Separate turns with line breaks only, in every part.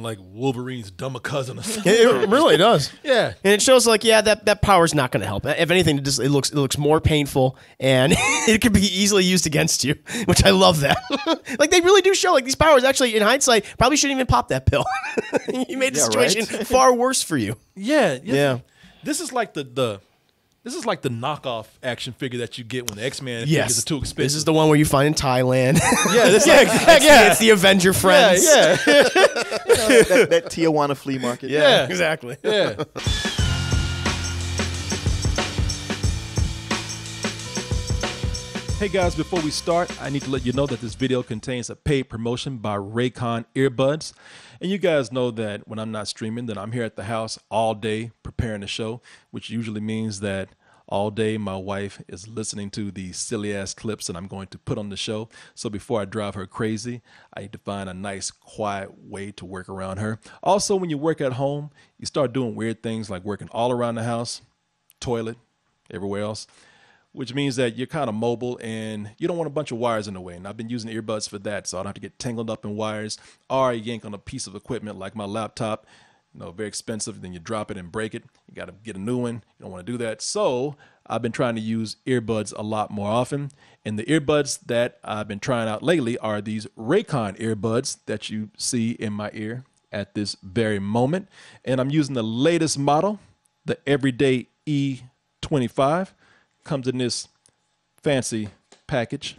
sound like Wolverine's dumber cousin or something.
It really does.
Yeah.
And it shows like, yeah, that power's not going to help. If anything, it looks more painful, and it could be easily used against you, which I love that. Like, they really do show like these powers actually, in hindsight, probably shouldn't even pop that pill. You made the situation far worse for you.
Yeah. This is like the knockoff action figure that you get when the X-Men figures are too expensive.
This is the one where you find in Thailand.
Yeah, exactly.
It's the Avenger friends.
Yeah.
that Tijuana flea market.
Yeah, exactly.
Yeah. Hey guys, before we start, I need to let you know that this video contains a paid promotion by Raycon earbuds. And you guys know that when I'm not streaming, that I'm here at the house all day preparing the show, which usually means that all day my wife is listening to the silly ass clips that I'm going to put on the show. So before I drive her crazy, I need to find a nice quiet way to work around her. Also, when you work at home, you start doing weird things like working all around the house, toilet, everywhere else, which means that you're kind of mobile and you don't want a bunch of wires in the way. And I've been using earbuds for that, so I don't have to get tangled up in wires or yank on a piece of equipment like my laptop. Very expensive. Then you drop it and break it. You got to get a new one. You don't want to do that. So I've been trying to use earbuds a lot more often. And the earbuds that I've been trying out lately are these Raycon earbuds that you see in my ear at this very moment. And I'm using the latest model, the Everyday E25. Comes in this fancy package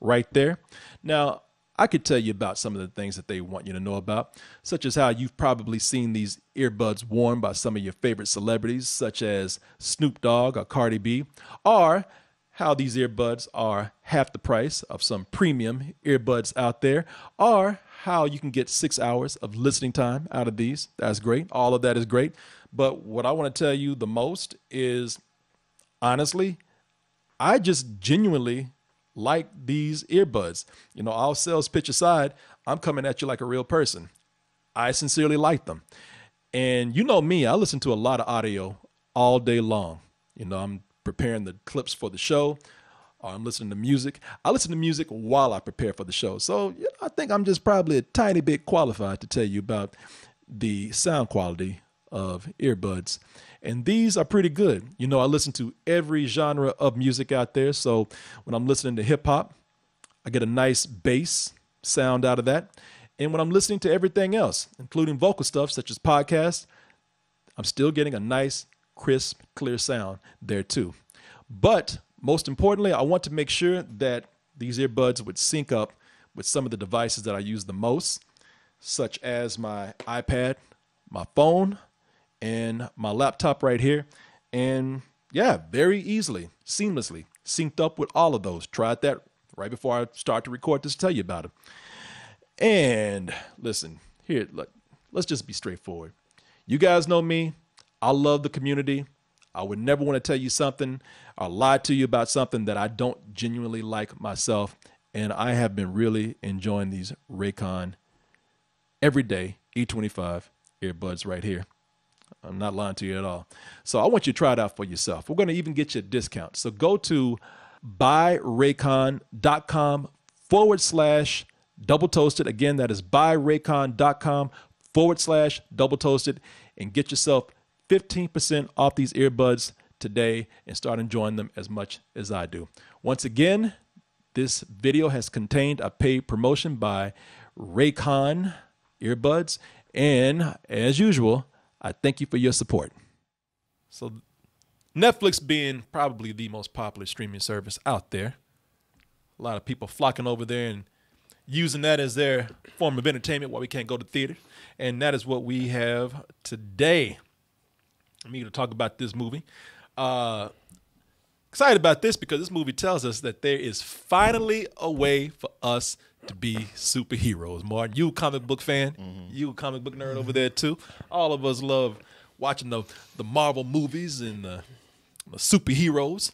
right there. Now, I could tell you about some of the things that they want you to know about, such as how you've probably seen these earbuds worn by some of your favorite celebrities, such as Snoop Dogg or Cardi B, or how these earbuds are half the price of some premium earbuds out there, or how you can get 6 hours of listening time out of these. That's great. All of that is great. But what I want to tell you the most is, honestly, I just genuinely like these earbuds. All sales pitch aside, I'm coming at you like a real person. I sincerely like them. And you know me, I listen to a lot of audio all day long. I'm preparing the clips for the show, or I'm listening to music. I listen to music while I prepare for the show. So I think I'm just probably a tiny bit qualified to tell you about the sound quality of earbuds. And these are pretty good. I listen to every genre of music out there. So when I'm listening to hip hop, I get a nice bass sound out of that. And when I'm listening to everything else, including vocal stuff such as podcasts, I'm still getting a nice, crisp, clear sound there too. But most importantly, I want to make sure that these earbuds would sync up with some of the devices that I use the most, such as my iPad, my phone, and my laptop right here. And yeah, very easily, seamlessly synced up with all of those. Tried that right before I start to record this to tell you about it. And listen, here, look, let's just be straightforward. You guys know me. I love the community. I would never want to tell you something or lie to you about something that I don't genuinely like myself. And I have been really enjoying these Raycon Everyday E25 earbuds right here. I'm not lying to you at all. So I want you to try it out for yourself. We're going to even get you a discount. So go to buyraycon.com/double toasted. Again, that is buyraycon.com/double toasted, and get yourself 15% off these earbuds today and start enjoying them as much as I do. Once again, this video has contained a paid promotion by Raycon earbuds. And as usual, I thank you for your support. So Netflix being probably the most popular streaming service out there, a lot of people flocking over there and using that as their form of entertainment while we can't go to theater. And that is what we have today. I'm eager to talk about this movie. Excited about this because this movie tells us that there is finally a way for us to be superheroes. Martin, you a comic book fan? Mm-hmm. You a comic book nerd over there too? All of us love watching the Marvel movies and the superheroes.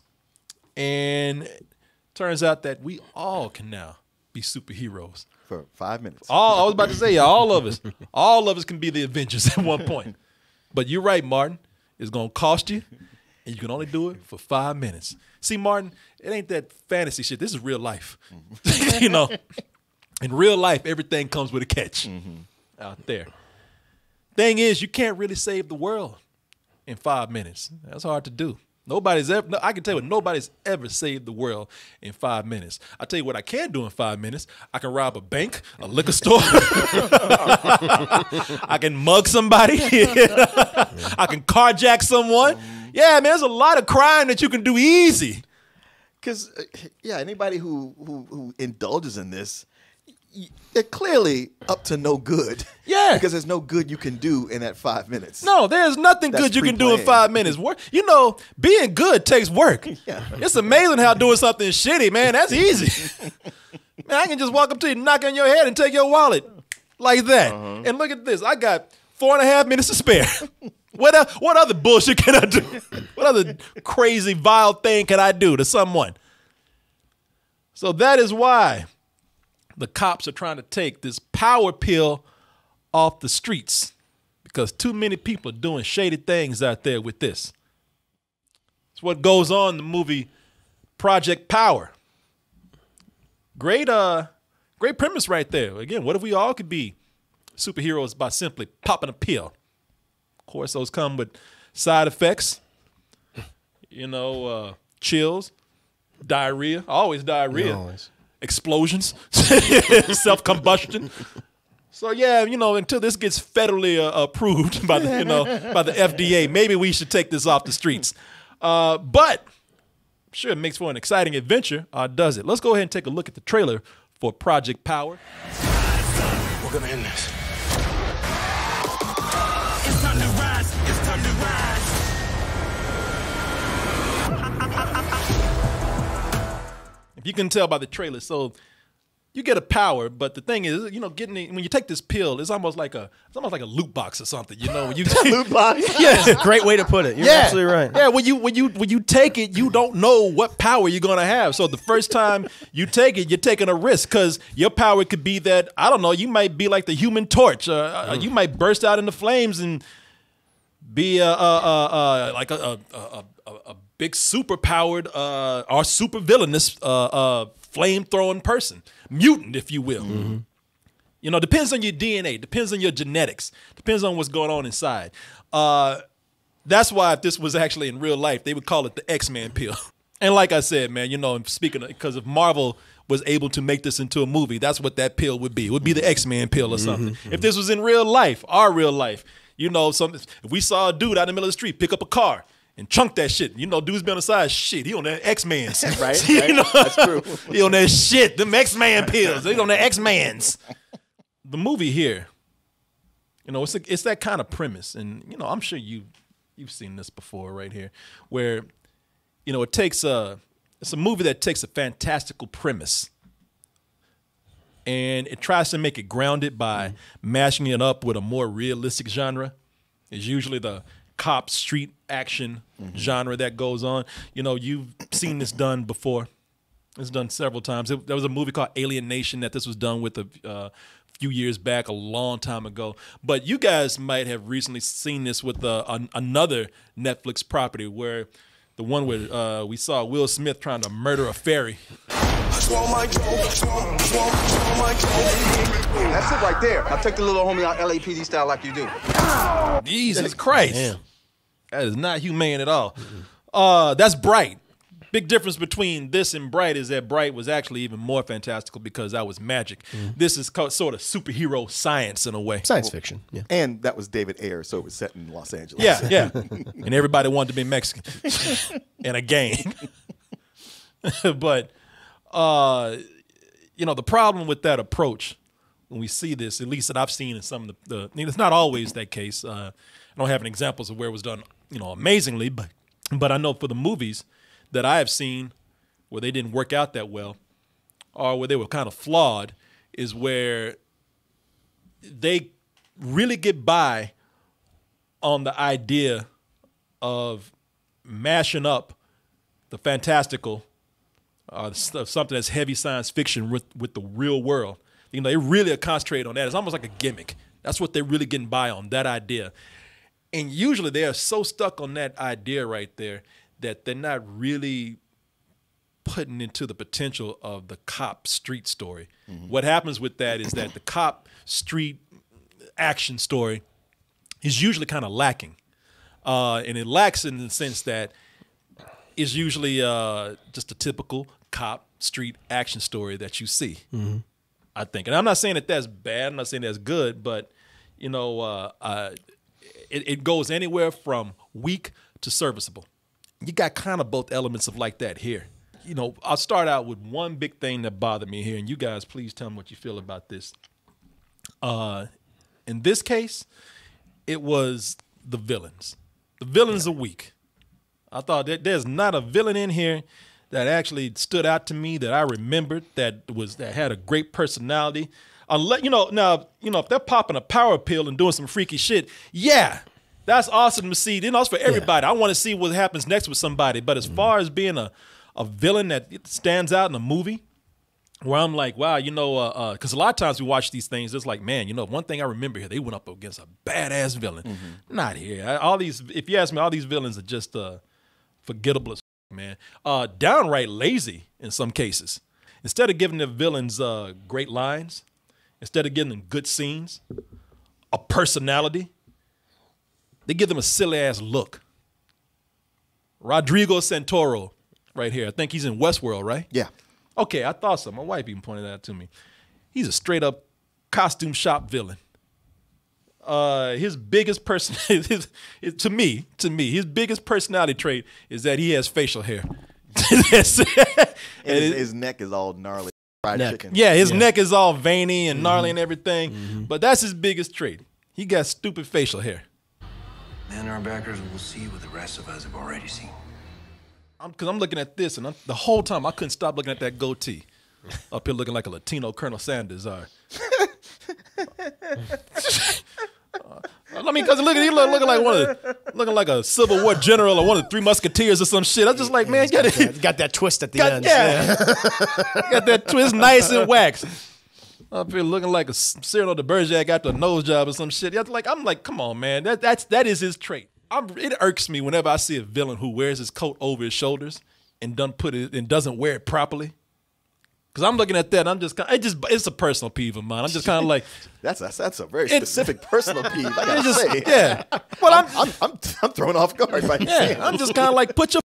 And it turns out that we all can now be superheroes.
For 5 minutes.
I was about to say, all of us can be the Avengers at one point. But you're right, Martin. It's going to cost you, and you can only do it for 5 minutes. See, Martin, it ain't that fantasy shit. This is real life. Mm-hmm. In real life, everything comes with a catch out there. Thing is, you can't really save the world in 5 minutes. That's hard to do. Nobody's ever, I can tell you, nobody's ever saved the world in 5 minutes. I'll tell you what I can do in 5 minutes. I can rob a bank, a liquor store. I can mug somebody. I can carjack someone. Yeah, man, there's a lot of crime that you can do easy.
Because, anybody who indulges in this, they're clearly up to no good.
Yeah.
Because there's no good you can do in that 5 minutes.
No, there's nothing good you can do in 5 minutes. You know, being good takes work.
Yeah.
It's amazing how doing something shitty, man, that's easy. Man, I can just walk up to you, knock on your head, and take your wallet like that. And look at this. I got 4.5 minutes to spare. What other bullshit can I do? What other crazy, vile thing can I do to someone? So that is why the cops are trying to take this power pill off the streets, because too many people are doing shady things out there with this. It's what goes on in the movie Project Power. Great premise right there. Again, what if we all could be superheroes by simply popping a pill? Of course, those come with side effects. Chills, diarrhea, always diarrhea.
Always.
Explosions, self-combustion. So until this gets federally approved by the FDA, maybe we should take this off the streets. But I'm sure it makes for an exciting adventure. Does it? Let's go ahead and take a look at the trailer for Project Power.
We're gonna end this. It's time to rise. It's time to rise.
If you can tell by the trailer, so you get a power, but the thing is, when you take this pill, it's almost like a loot box or something. When you
Loot box?
yeah,
That's a great way to put it. You're absolutely right.
Yeah, when you take it, you don't know what power you're gonna have. So the first time you take it, you're taking a risk, because your power could be that, I don't know, you might be like the Human Torch. You might burst out into flames and be like a big super-powered or super-villainous flame-throwing person. Mutant, if you will. Depends on your DNA, depends on your genetics, depends on what's going on inside. That's why if this was actually in real life, they would call it the X-Men pill. And like I said, man, because if Marvel was able to make this into a movie, that's what that pill would be. It would be the X-Men pill or something. If this was in real life, our real life, if we saw a dude out in the middle of the street pick up a car and chunk that shit, dude's been on the side, shit, he on that X-Man's.
Right. That's true.
He on that shit, them X-Man pills. They on the X-Man's. The movie here, it's that kind of premise. And, I'm sure you've seen this before right here, where, it's a movie that takes a fantastical premise and it tries to make it grounded by mashing it up with a more realistic genre. It's usually the cop street action genre that goes on. You've seen this done before. It's done several times. There was a movie called Alien Nation that this was done with a few years back, a long time ago. But you guys might have recently seen this with another Netflix property, where the one where we saw Will Smith trying to murder a fairy.
That's it right there. Now take the little homie out LAPD style like you do.
Jesus Christ.
Damn.
That is not humane at all. That's Bright. Big difference between this and Bright is that Bright was actually even more fantastical because that was magic. This is sort of superhero science in a way.
Science fiction. Yeah.
And that was David Ayer, so it was set in Los Angeles.
Yeah. And everybody wanted to be Mexican in a gang. But, the problem with that approach, when we see this, at least that I've seen in some of it's not always that case. I don't have any examples of where it was done, amazingly, but I know for the movies that I have seen where they didn't work out that well, or where they were kind of flawed, is where they really get by on the idea of mashing up the fantastical, something that's heavy science fiction with the real world. They really concentrate on that. It's almost like a gimmick. That's what they're really getting by on, that idea. And usually they are so stuck on that idea right there that they're not really putting into the potential of the cop street story. What happens with that is that the cop street action story is usually kind of lacking. And it lacks in the sense that it's usually just a typical cop street action story that you see, I think. And I'm not saying that that's bad. I'm not saying that's good, but, you know, it goes anywhere from weak to serviceable. You got kind of both elements of like that here. You know, I'll start out with one big thing that bothered me here, and you guys please tell me what you feel about this. In this case, it was the villains. The villains are weak. I thought that there's not a villain in here that actually stood out to me that I remembered that had a great personality. Unless if they're popping a power pill and doing some freaky shit, yeah, that's awesome to see. Then also for everybody, I want to see what happens next with somebody. But as far as being a villain that stands out in a movie, where I'm like, wow, because a lot of times we watch these things, it's like, man, one thing I remember here, they went up against a badass villain. Not here. If you ask me, all these villains are just forgettable as man. Downright lazy in some cases. Instead of giving the villains great lines, instead of giving them good scenes, a personality, they give them a silly ass look. Rodrigo Santoro, right here. I think he's in Westworld, right?
Yeah.
Okay, I thought so. My wife even pointed that out to me. He's a straight up costume shop villain. His biggest to me, his biggest personality trait is that he has facial hair.
His neck is all gnarly. Fried chicken.
Yeah, his neck is all veiny and gnarly and everything. But that's his biggest trait. He got stupid facial hair.
And our backers will see what the rest of us have already seen.
Because I'm looking at this, and the whole time I couldn't stop looking at that goatee. Up here looking like a Latino Colonel Sanders. I mean, because he looking like a Civil War general or one of the Three Musketeers or some shit. I was just like, man,
got that twist at the end.
Yeah. Got that twist nice and waxed. Up here looking like a Cyrano de Bergerac after a nose job or some shit. I'm like, come on, man. That is his trait. It irks me whenever I see a villain who wears his coat over his shoulders and doesn't wear it properly. Because I'm looking at that, and I'm just it's a personal peeve of mine. I'm just kind of like
that's a very specific personal peeve. I gotta say,
yeah. Well,
I'm thrown off guard by
yeah. I'm just kind of like, put your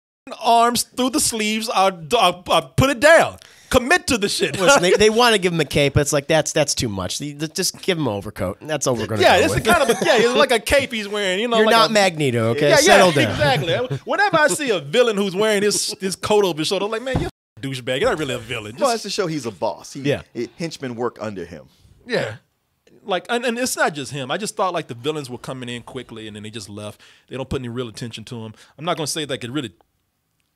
arms through the sleeves. I'll put it down. Commit to the shit.
Listen, they want to give him a cape, but it's like that's too much. Just give him an overcoat. That's all we're going to do.
Yeah, it's it's like a cape he's wearing. You're
like not Magneto, okay? Settle down.
Exactly. Whenever I see a villain who's wearing his coat over his shoulder, I'm like, man, you're a douchebag. You're not really a villain.
Well, that's to show he's a boss. Henchmen work under him.
Yeah. And it's not just him. I just thought like the villains were coming in quickly and then they just left. They don't put any real attention to them. I'm not going to say like it really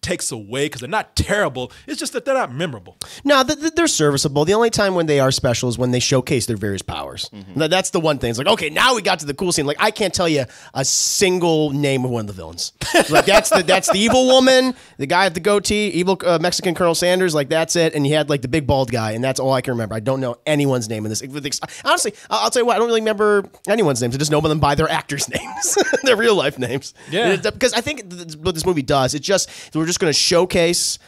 takes away because they're not terrible. It's just that they're not memorable.
No, they're serviceable. The only time when they are special is when they showcase their various powers. That's the one thing. It's like, okay, now we got to the cool scene. Like, I can't tell you a single name of one of the villains. Like that's the evil woman, the guy with the goatee, evil Mexican Colonel Sanders. Like that's it. And you had like the big bald guy, and that's all I can remember. I don't know anyone's name in this. Honestly, I'll tell you what. I don't really remember anyone's names. I just know them by their actors' names, their real life names.
Yeah.
Because I think what this movie does, we're just going to showcase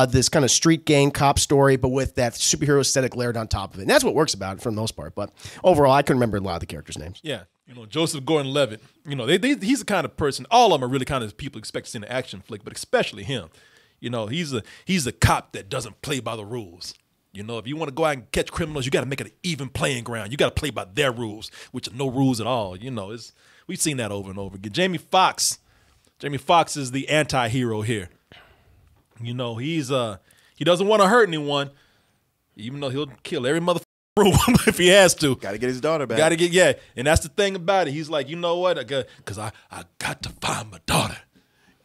this kind of street gang cop story, but with that superhero aesthetic layered on top of it. And that's what works about it for the most part. But overall, I couldn't remember a lot of the characters' names.
Yeah. Joesph Gordon-Levitt, he's the kind of person, all of them are really kind of people expect to see in an action flick, but especially him. He's a cop that doesn't play by the rules. If you want to go out and catch criminals, you got to make it an even playing ground. You got to play by their rules, which are no rules at all. We've seen that over and over again. Jamie Foxx is the anti-hero here. He doesn't want to hurt anyone, even though he'll kill every motherfucker if he has to.
Got to get his daughter back.
And that's the thing about it. He's like, you know what? Because I got to find my daughter.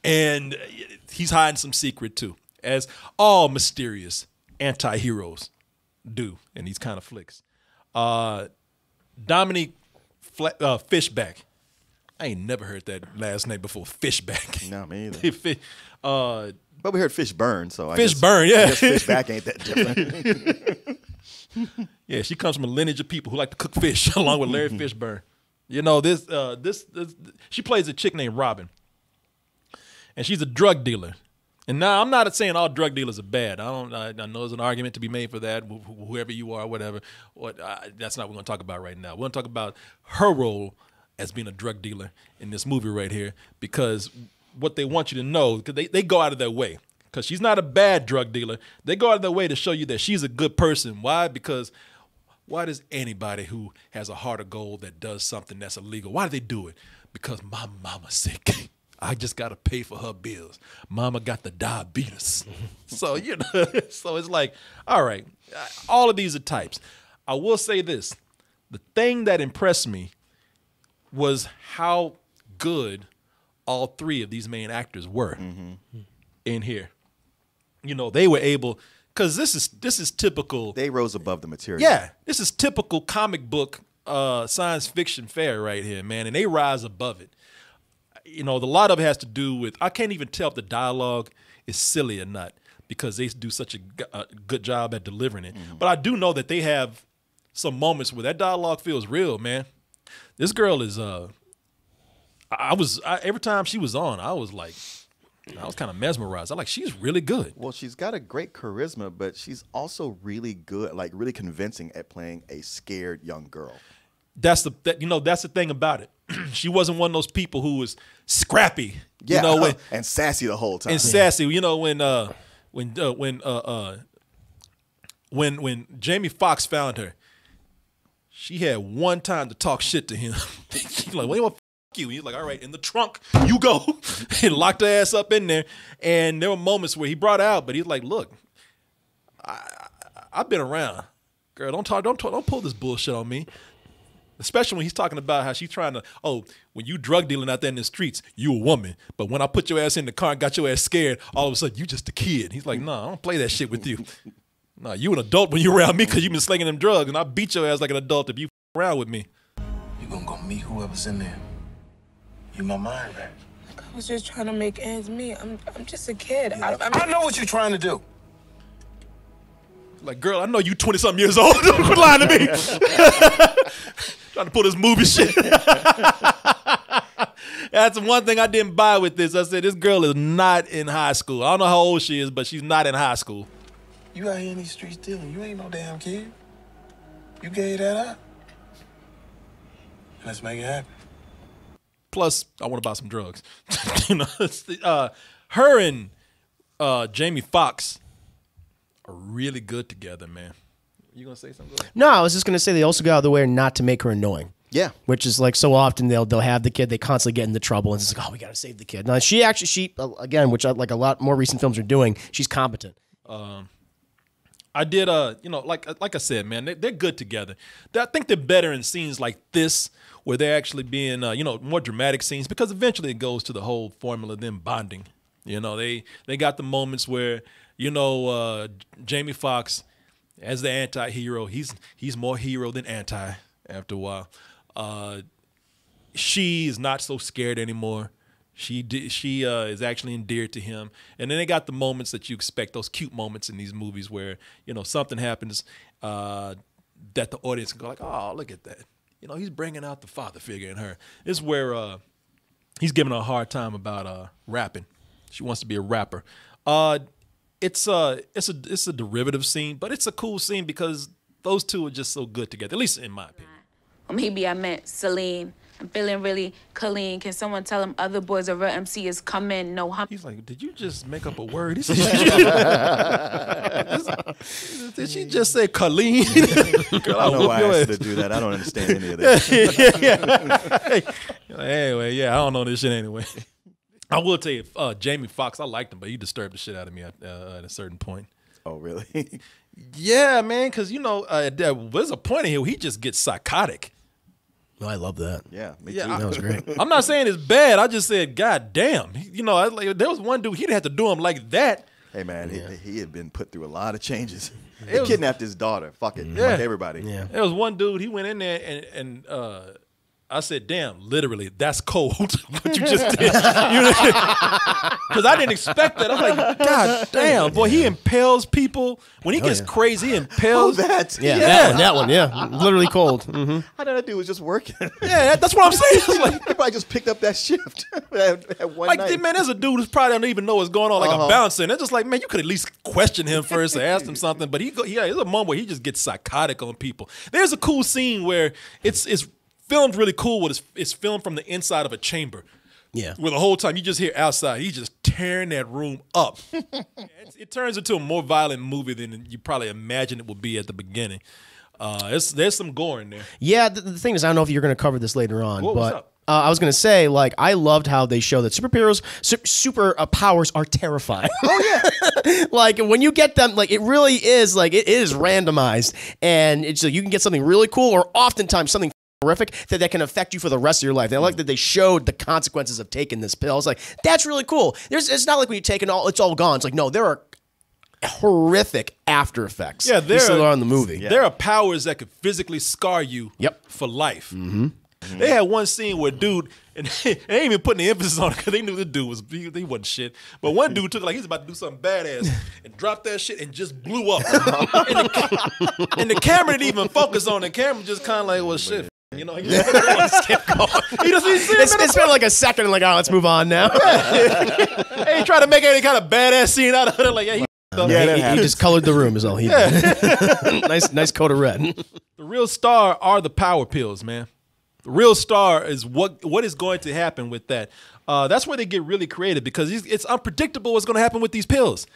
And he's hiding some secret too, as all mysterious anti-heroes do in these kind of flicks. Dominique Fishback. I ain't never heard that last name before, Fishback.
No, me either. But we heard Fishburne, so I guess Fishback ain't that different.
Yeah, she comes from a lineage of people who like to cook fish, along with Larry Fishburne. She plays a chick named Robin, and she's a drug dealer. And now I'm not saying all drug dealers are bad. I know there's an argument to be made for that, whoever you are, whatever. That's not what we're going to talk about right now. We're going to talk about her role as being a drug dealer in this movie right here, because what they want you to know, because they go out of their way, because she's not a bad drug dealer. They go out of their way to show you that she's a good person. Why? Because why does anybody who has a heart of gold that does something that's illegal, why do they do it? Because my mama's sick. I just got to pay for her bills. Mama got the diabetes. So, you know, so it's like, all right, all of these are types. I will say this. The thing that impressed me was how good all three of these main actors were in here. You know, they were able, because this is typical.
They rose above the material.
Yeah, this is typical comic book science fiction fare right here, man, and they rise above it. You know, a lot of it has to do with, I can't even tell if the dialogue is silly or not, because they do such a good job at delivering it. But I do know that they have some moments where that dialogue feels real, man. This girl is, every time she was on, I was kind of mesmerized. I'm like, she's really good.
Well, she's got a great charisma, but she's also really good, like really convincing at playing a scared young girl.
That's the thing about it. She wasn't one of those people who was scrappy,
Yeah,
you know,
and sassy the whole time.
and sassy. You know, when Jamie Foxx found her, she had one time to talk shit to him. She's like, "Well, fuck you." He's like, "All right, in the trunk, you go," and locked her ass up in there. And there were moments where he brought her out, but he's like, "Look, I've been around, girl. Don't pull this bullshit on me." Especially when he's talking about how she's trying to, when you drug dealing out there in the streets, you a woman. But when I put your ass in the car and got your ass scared, all of a sudden you just a kid. He's like, no, I don't play that shit with you. No, you an adult when you around me because you been slinging them drugs, and I beat your ass like an adult if you around with me.
You gonna go meet whoever's in there. You my mind right?
I was just trying to make ends meet. I'm just a kid.
I know what you're trying to do.
Like, girl, I know you 20-something years old. Quit lying to me. Trying to pull this movie shit. That's one thing I didn't buy with this. I said, this girl is not in high school. I don't know how old she is, but she's not in high school.
You out here in these streets dealing. You ain't no damn kid. You gave that up. Let's make it happen.
Plus, I want to buy some drugs. You know, her and Jamie Foxx are really good together, man. You gonna say something?
No, I was just gonna say they also go out of the way not to make her annoying.
Yeah,
which is like so often they'll have the kid, they constantly get into trouble, and it's like, oh, we gotta save the kid. Now she again, which like a lot more recent films are doing, she's competent.
I did like I said, man, they're good together. I think they're better in scenes like this where they're actually being more dramatic scenes, because eventually it goes to the whole formula of them bonding. You know, they got the moments where Jamie Foxx, as the anti-hero, he's more hero than anti after a while. She is not so scared anymore. She is actually endeared to him. And then they got the moments that you expect, those cute moments in these movies where, something happens that the audience can go like, oh, look at that. He's bringing out the father figure in her. This is where he's giving her a hard time about rapping. She wants to be a rapper. It's a derivative scene, but it's a cool scene because those two are just so good together, at least in my opinion.
Maybe I meant Celine. I'm feeling really clean. Can someone tell him other boys a real MC is coming? No hump.
He's like, did you just make up a word? He said, did she just say Colleen?
Girl, I don't know why I asked her to do that. I don't understand any of this.
Anyway, I don't know this shit anyway. I will tell you, Jamie Foxx, I liked him, but he disturbed the shit out of me at a certain point.
Oh, really?
Yeah, man, because, there's a point in here where he just gets psychotic.
Oh, I love that.
Yeah, me
too. That was great.
I'm not saying it's bad. I just said, God damn. There was one dude, he didn't have to do him like that.
Hey, man, he had been put through a lot of changes. He kidnapped his daughter. Fuck it. Like everybody.
Yeah.
There was one dude, he went in there and I said, damn, literally, that's cold, what you just did. Because I didn't expect that. I was like, God damn, boy, he impales people. When he gets crazy, he impales.
Oh, that.
That one, literally cold. Mm-hmm.
How did that dude was just working?
Yeah, that's what I'm saying. Like,
he probably just picked up that shift at one night.
Man, there's a dude who probably don't even know what's going on, like a bouncer. And it's just like, man, you could at least question him first or ask him something. But there's a moment where he just gets psychotic on people. There's a cool scene where it's filmed really cool. What it's filmed from the inside of a chamber.
Yeah.
Where the whole time you just hear outside, he's just tearing that room up. It turns into a more violent movie than you probably imagined it would be at the beginning. There's some gore in there.
Yeah, the thing is, I don't know if you're going to cover this later on,
What's
but
up?
I was going to say, like, I loved how they show that super powers are terrifying. Oh yeah, like when you get them, like it really is like it is randomized, and it's like you can get something really cool, or oftentimes something horrific that can affect you for the rest of your life. And I like that they showed the consequences of taking this pill. I was like, that's really cool. It's not like when you take it all, it's all gone. It's like, no, there are horrific after effects.
Yeah,
there are in the movie.
There are powers that could physically scar you for life. They had one scene where dude, and they ain't even putting the emphasis on it because they knew the dude he wasn't shit. But one dude took it like he's about to do something badass and dropped that shit and just blew up. and the camera didn't even focus on it. The camera just kind of like, well, shit. You know, he just kept going.
It's been like a second and like, oh, let's move on now.
He ain't trying to make any kind of badass scene out of it. Like, he
just colored the room is all he did. nice coat of red.
The real star are the power pills, man. The real star is what is going to happen with that. That's where they get really creative because it's unpredictable what's going to happen with these pills.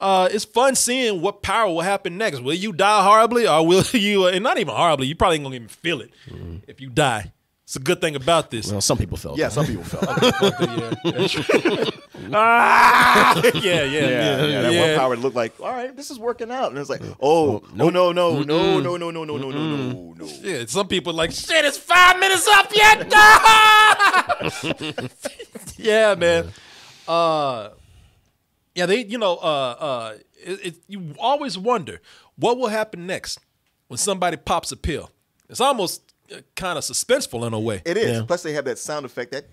It's fun seeing what power will happen next. Will you die horribly, or will you? And not even horribly. You probably ain't gonna even feel it if you die. It's a good thing about this.
Well, some people felt.
Yeah, some people felt.
Yeah.
That one power looked like, all right, this is working out, and it's like, oh, no.
Yeah, some people like, shit, it's 5 minutes up yet. Yeah, man. Yeah, you always wonder what will happen next when somebody pops a pill. It's almost kind of suspenseful in a way.
It is. Yeah. Plus, they have that sound effect that.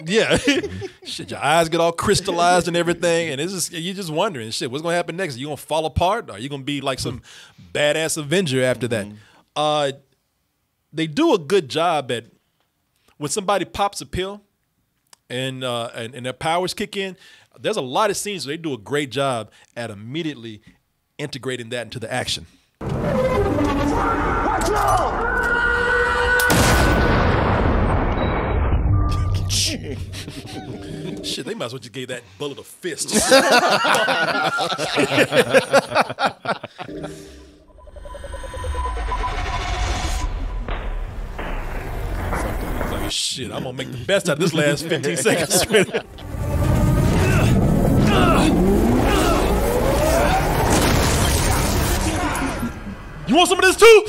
Yeah, shit, your eyes get all crystallized and everything, and you're just wondering, shit, what's gonna happen next? Are you gonna fall apart? Or are you gonna be like some badass Avenger after that? They do a good job at when somebody pops a pill and their powers kick in. There's a lot of scenes where they do a great job at immediately integrating that into the action.
Watch out!
Shit, they might as well just gave that bullet a fist. Like, shit, I'm gonna make the best out of this last 15 seconds. You want some of this too?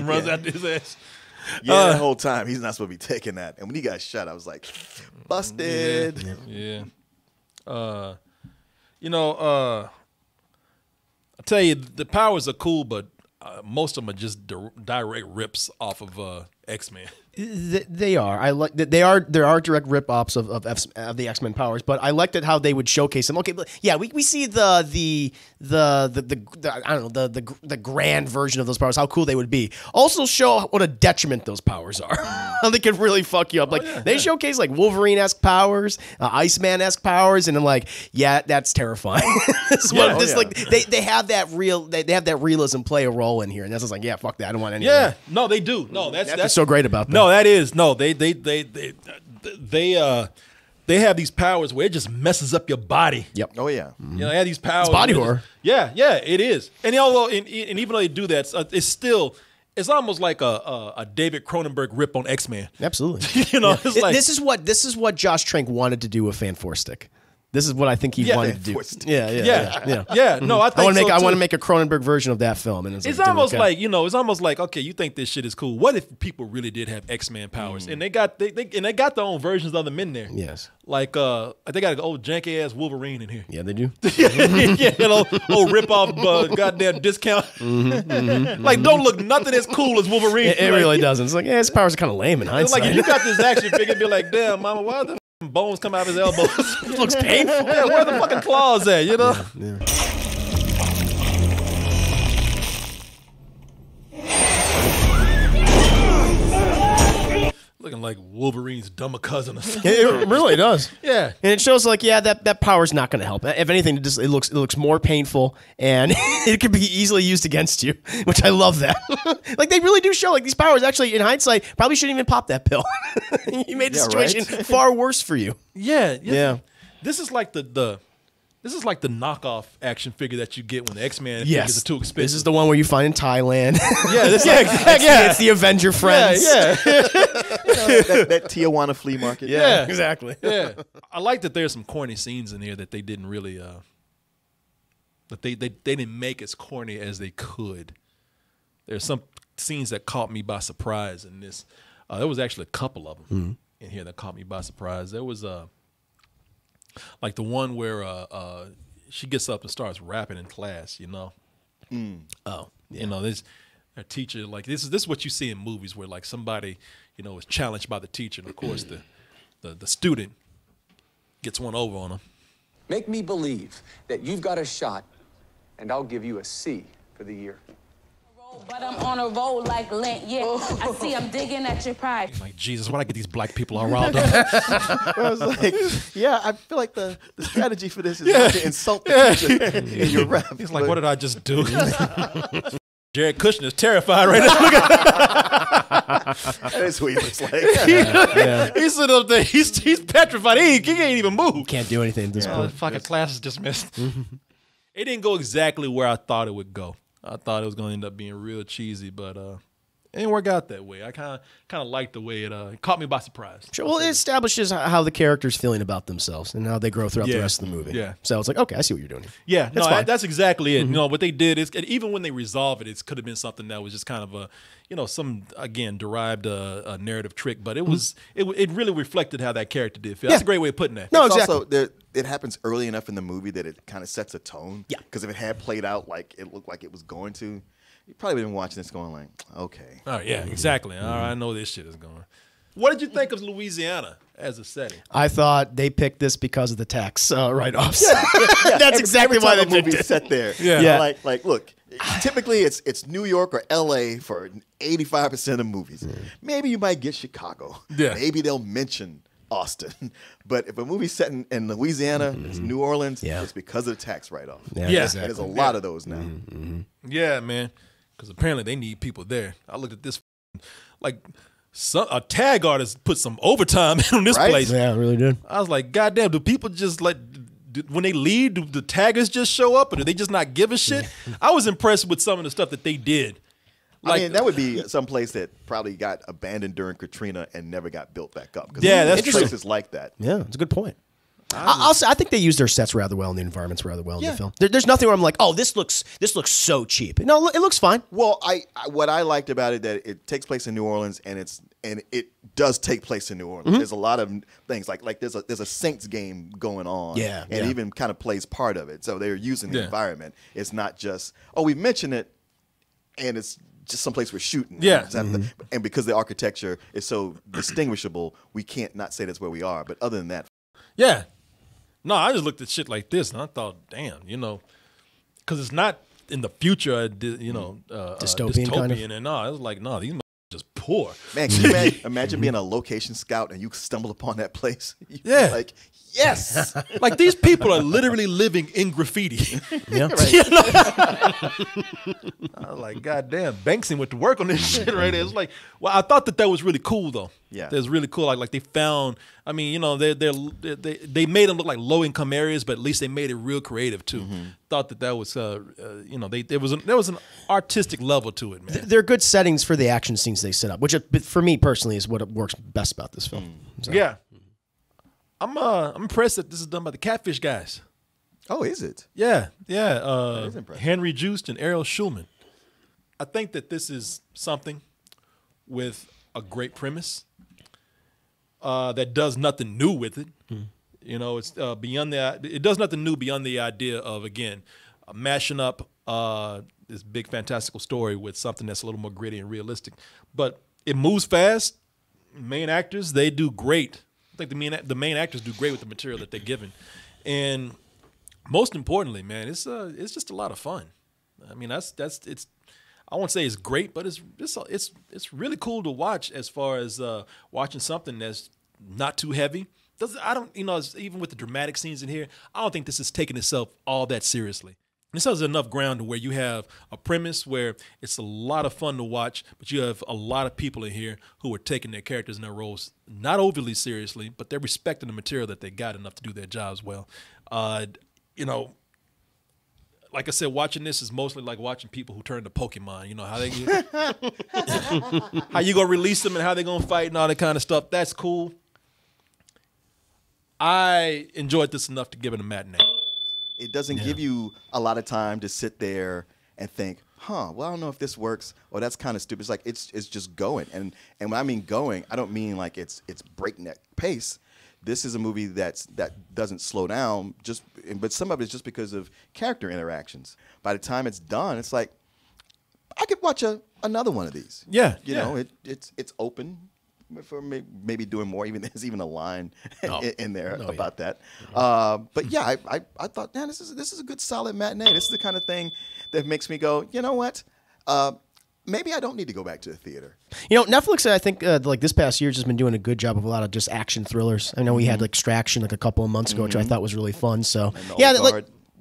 Runs out his ass.
Yeah, that whole time he's not supposed to be taking that. And when he got shot, I was like, busted.
Yeah. I tell you, the powers are cool, but most of them are just direct rips off of X-Men.
They are. I like that. There are direct rip-offs of the X-Men powers, but I liked it how they would showcase them. Okay, but yeah, we see the I don't know the grand version of those powers, how cool they would be. Also show what a detriment those powers are. How they could really fuck you up. Like they showcase like Wolverine-esque powers, Iceman-esque powers, and I'm like, yeah, that's terrifying. They have that realism play a role in here, and that's just like, yeah, fuck that. I don't want any.
Yeah, no, they do. No, that's
so great about them.
No, that is they have these powers where it just messes up your body.
Yep.
Oh yeah.
You know, they have these powers.
It's body horror.
Yeah, it is. And even though they do that, it's almost like a David Cronenberg rip on X-Men.
Absolutely.
You know, it's like
this is what Josh Trank wanted to do with Fan Four Stick. This is what I think he wanted to do. Yeah. No, I want to make a Cronenberg version of that film, and
it's almost like okay, you think this shit is cool. What if people really did have X-Men powers, and they got their own versions of them in there?
Yes,
like they got an old janky ass Wolverine in here.
Yeah, they do.
Old rip off goddamn discount. Like don't look nothing as cool as Wolverine.
It really doesn't. It's like his powers are kind of lame in hindsight.
It's like you got this action figure, be like, damn, mama, why the bones come out of his elbows?
It looks painful.
Yeah, where the fucking claws at, you know?
Yeah.
Looking like Wolverine's dumber cousin or something.
It really does.
Yeah.
And it shows like, yeah, that power's not going to help. If anything, it looks more painful, and it could be easily used against you, which I love that. Like they really do show like these powers actually in hindsight probably shouldn't even pop that pill. You made the situation far worse for you.
Yeah. This is like the knockoff action figure that you get when the X-Men figures are too expensive.
This is the one where you find in Thailand.
Yeah, exactly.
It's the Avenger friends.
Yeah.
that Tijuana flea market.
Yeah, exactly.
Yeah. I like that there's some corny scenes in here that they didn't really that they didn't make as corny as they could. There's some scenes that caught me by surprise in this. There was actually a couple of them in here that caught me by surprise. There was like the one where she gets up and starts rapping in class, you know.
Oh, yeah.
You know, this a teacher like this is what you see in movies where like somebody, you know, is challenged by the teacher, and of course the student gets one over on him.
Make me believe that you've got a shot, and I'll give you a C for the year.
But I'm on a roll like Lent, yeah. I see I'm digging at your pride.
Like, Jesus, why'd I get these black people all riled up?
I was like, yeah, I feel like the strategy for this is not to insult the teacher in your rap.
He's like, what did I just do? Jared Kushner's terrified right now. Look at
That is what he looks like.
He's sitting up there. He's petrified. He can't even move.
Can't do anything at this
The
point.
fucking class is dismissed. It didn't go exactly where I thought it would go. I thought it was going to end up being real cheesy, but it didn't work out that way. I kind of liked the way it caught me by surprise.
Sure. Well, it establishes how the character's feeling about themselves and how they grow throughout the rest of the movie.
Yeah.
So it's like, okay, I see what you're doing.
Yeah,
That's fine.
that's exactly it. You know, what they did is, and even when they resolve it, it could have been something that was just kind of a, you know, some, again, derived a narrative trick, but it was, it really reflected how that character did feel. That's a great way of putting that.
No,
It's
exactly.
also, it happens early enough in the movie that it kind of sets a tone.
Yeah.
Because if it had played out like it looked like it was going to, you probably been watching this going like, okay.
Oh, yeah, exactly. All right, I know this shit is going. What did you think of Louisiana as a setting?
I thought they picked this because of the tax write-offs. That's exactly why they
the
picked
movie
it.
set there.
Yeah.
Like, look, typically it's New York or L.A. for 85% of movies. Maybe you might get Chicago.
Yeah.
Maybe they'll mention Austin. But if a movie's set in Louisiana, it's New Orleans, it's because of the tax write-off.
Yeah.
And there's a lot of those now.
Yeah, man, because apparently they need people there. I looked at this, like, a tag artist put some overtime in this place.
Yeah, it really did.
I was like, goddamn, do people just when they leave, do the taggers just show up, or do they just not give a shit? I was impressed with some of the stuff that they did.
I mean, that would be some place that probably got abandoned during Katrina and never got built back up.
Yeah, that's
true. Places like that.
Yeah, it's a good point. I'll say I think they used their sets rather well and the environments rather well in the film. There's nothing where I'm like, oh, this looks so cheap. No, it looks fine.
Well, what I liked about it that it takes place in New Orleans and it does take place in New Orleans. There's a lot of things like there's a Saints game going on.
Yeah,
and even kind of plays part of it. So they're using the environment. It's not just we mention it and it's just someplace we're shooting.
Yeah.
And because the architecture is so distinguishable, we can't not say that's where we are. But other than that,
Yeah. No, I just looked at shit like this and I thought, damn, you know, because it's not in the future, you know,
Dystopian kind of?
And no, it was like, no, these just poor.
man, can you imagine being a location scout and you stumble upon that place? You'd be
Yeah.
like, yes.
Like these people are literally living in graffiti.
Yeah.
You know? I was like, God damn, Banksy went to work on this shit right there. It's like, well, I thought that was really cool though.
Yeah.
That was really cool. Like they found, I mean, you know, they made them look like low income areas, but at least they made it real creative too. Thought that was, you know, there was an artistic level to it, man.
They're good settings for the action scenes they set up, which for me personally is what works best about this film. So.
Yeah. I'm impressed that this is done by the Catfish guys.
Oh, is it?
Yeah.
is impressive.
Henry Joost and Errol Schulman. I think that this is something with a great premise that does nothing new with it. You know, it's it does nothing new beyond the idea of, again, mashing up this big fantastical story with something that's a little more gritty and realistic. But it moves fast. Main actors, they do great. I think the main actors do great with the material that they're given. And most importantly, man, it's just a lot of fun. I mean, I won't say it's great, but it's really cool to watch as far as watching something that's not too heavy. Even with the dramatic scenes in here, I don't think this is taking itself all that seriously. This has enough ground to where you have a premise where it's a lot of fun to watch, but you have a lot of people in here who are taking their characters and their roles not overly seriously, but they're respecting the material that they got enough to do their jobs well. Like I said, watching this is mostly like watching people who turn to Pokemon. You know how how you gonna release them and how they gonna fight and all that kind of stuff. That's cool. I enjoyed this enough to give it a matinee.
It doesn't give you a lot of time to sit there and think, well, I don't know if this works, or that's kind of stupid. It's like it's just going. And when I mean going, I don't mean like it's breakneck pace. This is a movie that doesn't slow down, but some of it is just because of character interactions. By the time it's done, it's like I could watch another one of these.
Yeah.
You know, it's open for maybe doing more. Even there's even a line in there about that. But yeah, I thought, man, this is a good solid matinee. This is the kind of thing that makes me go, you know what? Maybe I don't need to go back to the theater.
You know, Netflix, I think, like this past year, has just been doing a good job of a lot of just action thrillers. I know we had like Extraction like a couple of months ago, which I thought was really fun. So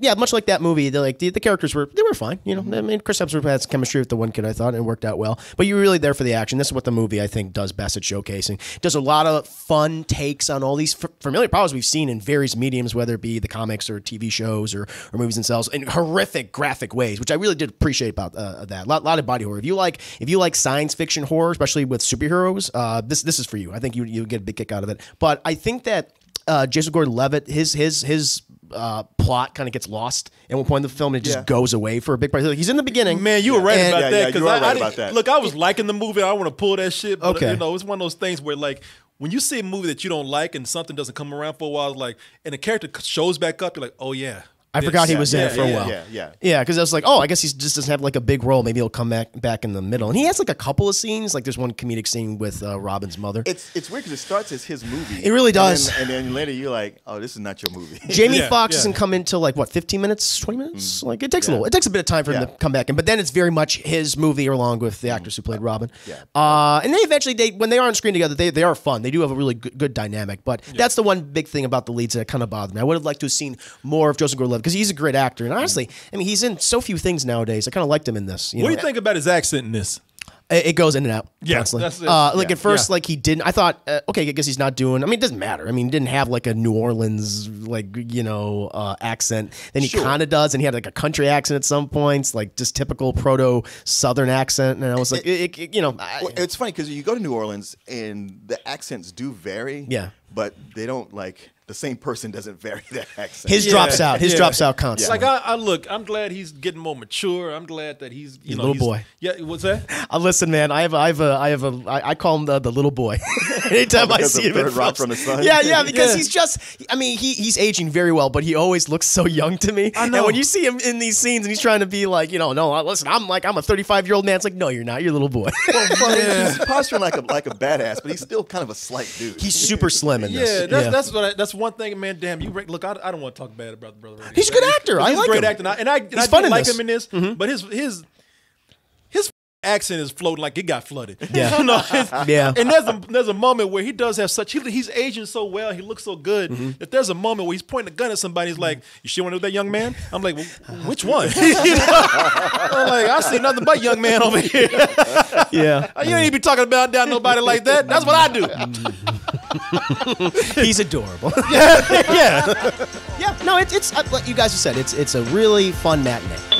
yeah, much like that movie, the characters were fine. You know, I mean, Chris Hemsworth had some chemistry with the one kid, I thought, and it worked out well. But you were really there for the action. This is what the movie, I think, does best at showcasing. It does a lot of fun takes on all these familiar powers we've seen in various mediums, whether it be the comics or TV shows or movies themselves, in horrific graphic ways, which I really did appreciate about that. A lot of body horror. If you like science fiction horror, especially with superheroes, this is for you. I think you get a big kick out of it. But I think that Joesph Gordon-Levitt, his plot kind of gets lost at one point in the film, and it just goes away for a big part. He's in the beginning.
Man, you were right about that.
You were right about that.
Look, I was liking the movie. I don't want to pull that shit. But, it's one of those things where, like, when you see a movie that you don't like and something doesn't come around for a while, like, and the character shows back up, you're like, oh, yeah.
I forgot he was in it for a while.
Yeah,
because I was like, I guess he just doesn't have like a big role. Maybe he'll come back in the middle. And he has like a couple of scenes. Like there's one comedic scene with Robin's mother.
It's weird because it starts as his movie.
It really does.
And then later you're like, oh, this is not your movie.
Jamie Foxx doesn't come in till like what, 15 minutes, 20 minutes? Like it takes a bit of time for him to come back in. But then it's very much his movie along with the actress who played Robin. And then eventually when they are on screen together, they are fun. They do have a really good dynamic. But that's the one big thing about the leads that kind of bothered me. I would have liked to have seen more of Joesph Gordon-Levitt because he's a great actor. And honestly, I mean, he's in so few things nowadays. I kind of liked him in this.
What do you think about his accent in this?
It goes in and out.
Yeah,
constantly.
that's it.
At first, like he didn't. I thought, okay, I guess he's not doing. I mean, it doesn't matter. I mean, he didn't have like a New Orleans accent. Then he kind of does, and he had like a country accent at some points, like just typical proto Southern accent. And I was like,
it's funny because you go to New Orleans and the accents do vary.
Yeah,
but they don't like. The same person doesn't vary their accent.
His drops out. His drops out constantly.
Like I'm glad he's getting more mature. I'm glad that he's
a little boy.
Yeah, what's that?
Listen, man. I call him the little boy. Anytime I see him in
Rock from the Sun.
Yeah, because he's just. I mean, he's aging very well, but he always looks so young to me.
I know.
And when you see him in these scenes, and he's trying to be like, no, listen, I'm a 35-year-old man. It's like, no, you're not. You're a little boy.
He's posturing like a badass, but he's still kind of a slight dude.
He's super slim in this.
That's one thing, man. Damn, look. I don't want to talk bad about the brother.
He's a good actor. I like him. He's a great
actor, and I do like him in this. But his accent is floating like it got flooded.
Yeah,
And there's a moment where he does have such. He's aging so well. He looks so good that there's a moment where he's pointing a gun at somebody. He's like, "You sure want to do that, young man?" I'm like, well, "Which one?" I'm like, "I see nothing but young man over here."
Yeah,
you ain't even be talking about down nobody like that. That's what I do.
He's adorable.
Yeah.
No, it's like you guys have said. It's a really fun matinee.